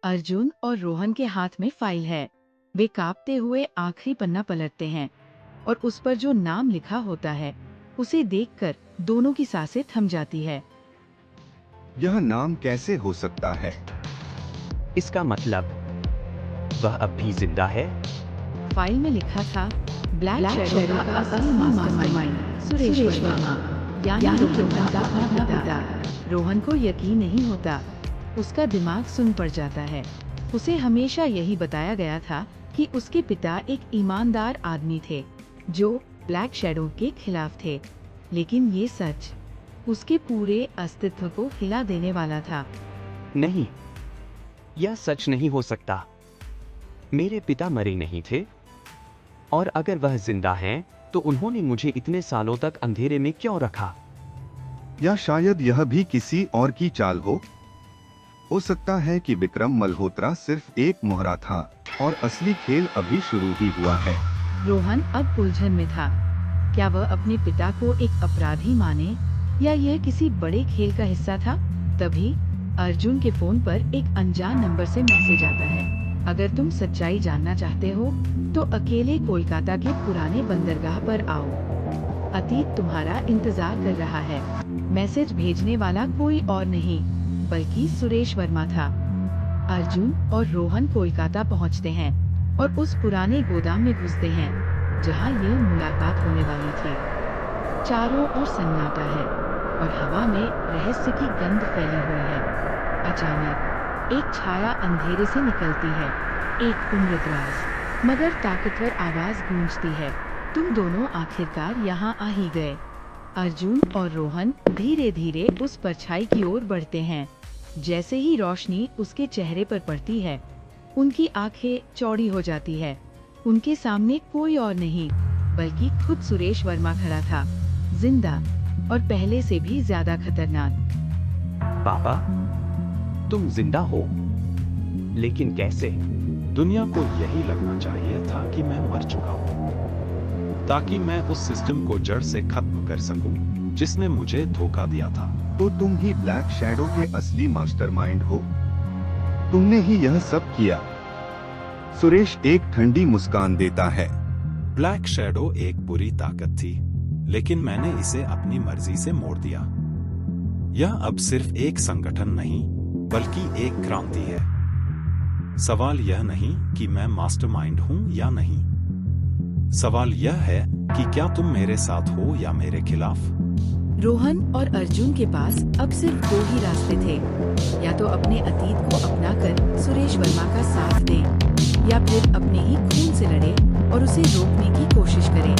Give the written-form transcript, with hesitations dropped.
अर्जुन और रोहन के हाथ में फाइल है। वे कांपते हुए आखिरी पन्ना पलटते हैं और उस पर जो नाम लिखा होता है उसे देखकर दोनों की सांसें थम जाती है। यह नाम कैसे हो सकता है? इसका मतलब वह अब भी जिंदा है। फाइल में लिखा था ब्लैक शैडो का असली मास्टरमाइंड सुरेश वर्मा, यानी रोहन का अपना पिता। रोहन को यकीन नहीं होता। उसका दिमाग सुन पड़ जाता है। उसे हमेशा यही बताया गया था कि उसके पिता एक ईमानदार आदमी थे जो ब्लैक शैडो के खिलाफ थे, लेकिन ये सच उसके पूरे अस्तित्व को हिला देने वाला था। नहीं, यह सच नहीं हो सकता। मेरे पिता मरे नहीं थे, और अगर वह जिंदा हैं, तो उन्होंने मुझे इतने सालों तक अंधेरे में क्यों रखा? या शायद यह भी किसी और की चाल हो सकता है कि विक्रम मल्होत्रा सिर्फ एक मोहरा था और असली खेल अभी शुरू ही हुआ है। रोहन अब उलझन में था। क्या वह अपने पिता को एक अपराधी माने या यह किसी बड़े खेल का हिस्सा था? तभी अर्जुन के फोन पर एक अनजान नंबर से मैसेज आता है। अगर तुम सच्चाई जानना चाहते हो तो अकेले कोलकाता के पुराने बंदरगाह पर आओ। अतीत तुम्हारा इंतजार कर रहा है। मैसेज भेजने वाला कोई और नहीं बल्कि सुरेश वर्मा था। अर्जुन और रोहन कोलकाता पहुंचते हैं और उस पुराने गोदाम में घुसते हैं जहां ये मुलाकात होने वाली थी। चारों ओर सन्नाटा है और हवा में रहस्य की गंध फैली हुई है। अचानक एक छाया अंधेरे से निकलती है। एक उम्रदराज मगर ताकतवर आवाज गूंजती है, तुम दोनों आखिरकार यहाँ आ ही गए। अर्जुन और रोहन धीरे धीरे उस परछाई की ओर बढ़ते हैं। जैसे ही रोशनी उसके चेहरे पर पड़ती है, उनकी आंखें चौड़ी हो जाती है। उनके सामने कोई और नहीं बल्कि खुद सुरेश वर्मा खड़ा था, जिंदा और पहले से भी ज्यादा खतरनाक। पापा, तुम जिंदा हो, लेकिन कैसे? दुनिया को यही लगना चाहिए था कि मैं मर चुका हूँ, ताकि मैं उस सिस्टम को जड़ से खत्म कर सकूं, जिसने मुझे धोखा दिया था। तो तुम ही ब्लैक शैडो के असली मास्टरमाइंड हो। तुमने ही यह सब किया। सुरेश एक ठंडी मुस्कान देता है। ब्लैक शैडो एक बुरी ताकत थी, लेकिन मैंने इसे अपनी मर्जी से मोड़ दिया। यह अब सिर्फ एक संगठन नहीं, बल्कि एक क्रांति है। सवाल यह नहीं कि मैं मास्टरमाइंड हूं या नहीं। सवाल यह है कि क्या तुम मेरे साथ हो या मेरे खिलाफ। रोहन और अर्जुन के पास अब सिर्फ दो ही रास्ते थे, या तो अपने अतीत को अपनाकर सुरेश वर्मा का साथ दें, या फिर अपने ही खून से लड़े और उसे रोकने की कोशिश करें।